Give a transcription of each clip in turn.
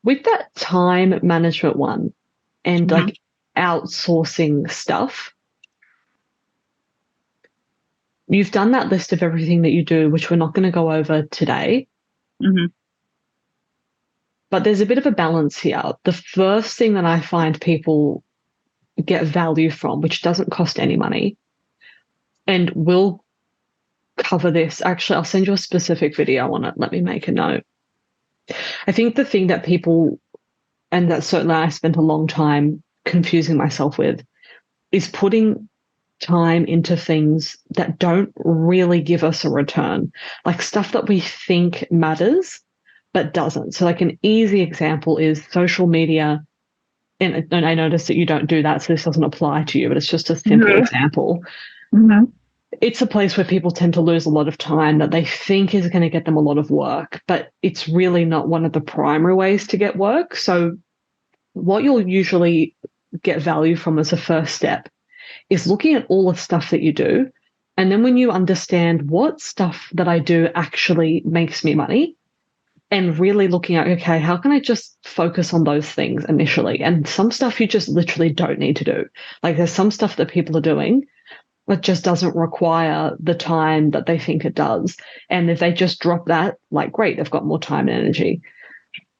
With that time management one and Mm-hmm. like outsourcing stuff, you've done that list of everything that you do, which we're not going to go over today, Mm-hmm. but there's a bit of a balance here. The first thing that I find people get value from, which doesn't cost any money, and we'll cover this. Actually, I'll send you a specific video on it. Let me make a note. I think the thing that people, and that certainly I spent a long time confusing myself with, is putting time into things that don't really give us a return, like stuff that we think matters but doesn't. So, like an easy example is social media. And I notice that you don't do that, so this doesn't apply to you, but it's just a simple Yeah. example. Mm-hmm. It's a place where people tend to lose a lot of time that they think is going to get them a lot of work, but it's really not one of the primary ways to get work. So, what you'll usually get value from as a first step is looking at all the stuff that you do. And then when you understand what stuff that I do actually makes me money, and really looking at, okay, how can I just focus on those things initially? And some stuff you just literally don't need to do. Like there's some stuff that people are doing that just doesn't require the time that they think it does. And if they just drop that, like, great, they've got more time and energy.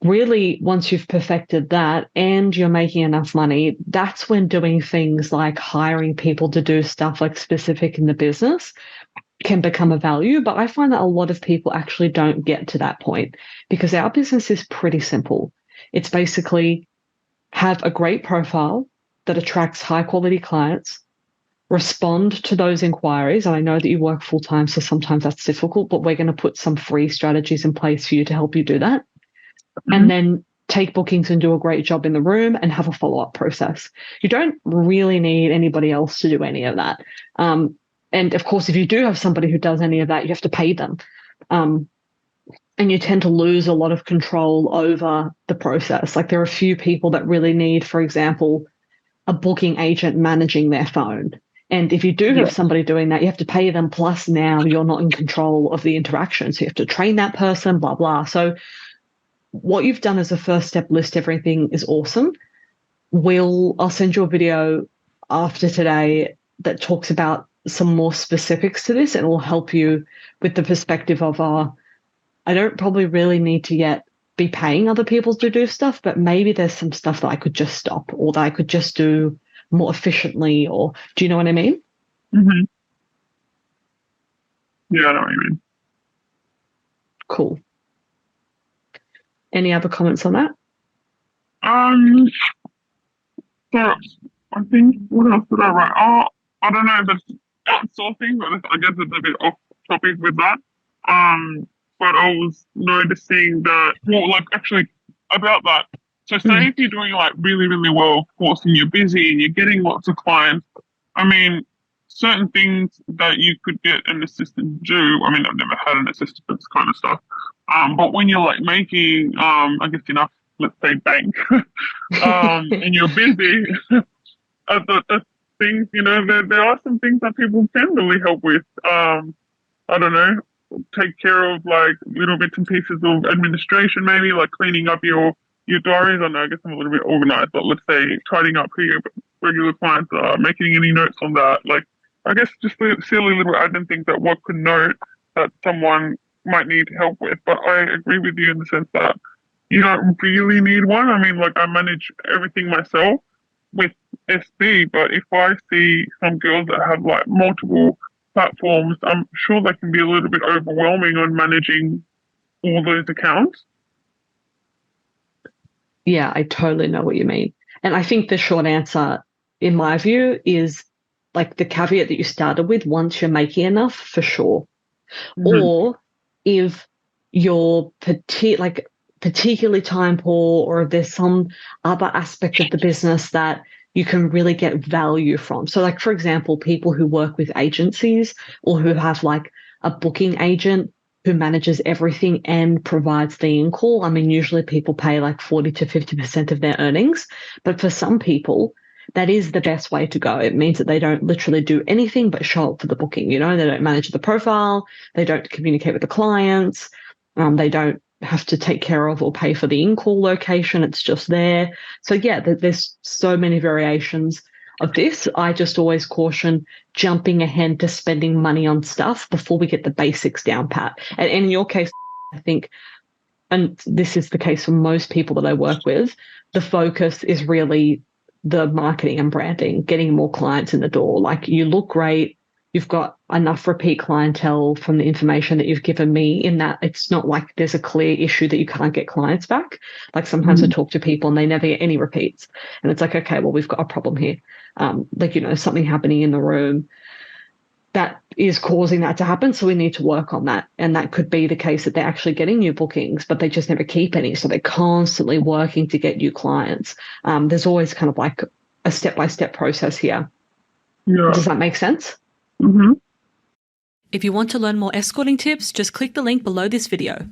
Really, once you've perfected that and you're making enough money, that's when doing things like hiring people to do stuff like specific in the business can become a value. But I find that a lot of people actually don't get to that point because our business is pretty simple. It's basically have a great profile that attracts high quality clients, respond to those inquiries. And I know that you work full time, so sometimes that's difficult, but we're going to put some free strategies in place for you to help you do that. Mm-hmm. And then take bookings and do a great job in the room and have a follow-up process. You don't really need anybody else to do any of that. And of course, if you do have somebody who does any of that, you have to pay them. Um, and you tend to lose a lot of control over the process. Like there are a few people that really need, for example, a booking agent managing their phone. And if you do have Yeah. somebody doing that, you have to pay them. Plus, now you're not in control of the interaction. So you have to train that person, blah, blah. So what you've done as a first step, list everything, is awesome. I'll send you a video after today that talks about some more specifics to this and it will help you with the perspective of I don't probably really need to yet be paying other people to do stuff, but maybe there's some stuff that I could just stop or that I could just do more efficiently, or do you know what I mean? Mm-hmm. Yeah, I know what you mean. Cool. Any other comments on that? Um, so I think what else did I write? Oh, I don't know if it's outsourcing, but I guess it's a bit off topic with that. But I was noticing that, well, like actually about that. So say Mm. if you're doing like really, really well, of course, and you're busy and you're getting lots of clients, I mean, certain things that you could get an assistant to do. I mean, I've never had an assistant for this kind of stuff. But when you're like making, I guess enough, let's say bank, and you're busy, the things, there are some things that people can really help with. I don't know, take care of like little bits and pieces of administration, maybe like cleaning up your diaries. I know, I guess I'm a little bit organized, but let's say tidying up who your regular clients are, making any notes on that. Like, I guess just silly little admin things that one could note that someone might need help with. But I agree with you in the sense that you don't really need one. I mean, like I manage everything myself with SB, but if I see some girls that have like multiple platforms, I'm sure they can be a little bit overwhelming on managing all those accounts. Yeah, I totally know what you mean. And I think the short answer, in my view, is like the caveat that you started with, once you're making enough, for sure. Mm-hmm. Or if you're particularly time poor, or if there's some other aspect of the business that you can really get value from. So, like, for example, people who work with agencies or who have like a booking agent who manages everything and provides the in-call. I mean, usually people pay like 40 to 50% of their earnings, but for some people, that is the best way to go. It means that they don't literally do anything but show up for the booking. They don't manage the profile, they don't communicate with the clients, they don't have to take care of or pay for the in-call location. It's just there. So yeah, there's so many variations of this. I just always caution jumping ahead to spending money on stuff before we get the basics down pat. And in your case, I think, and this is the case for most people that I work with, the focus is really the marketing and branding, getting more clients in the door. Like, you look great. You've got enough repeat clientele from the information that you've given me, in that it's not like there's a clear issue that you can't get clients back. Like, sometimes I talk to people and they never get any repeats. And it's like, okay, well, we've got a problem here. Like, something happening in the room that is causing that to happen. So we need to work on that. And that could be the case that they're actually getting new bookings, but they just never keep any. So they're constantly working to get new clients. There's always kind of like a step-by-step process here. Yeah. Does that make sense? Mm-hmm. If you want to learn more escorting tips, just click the link below this video.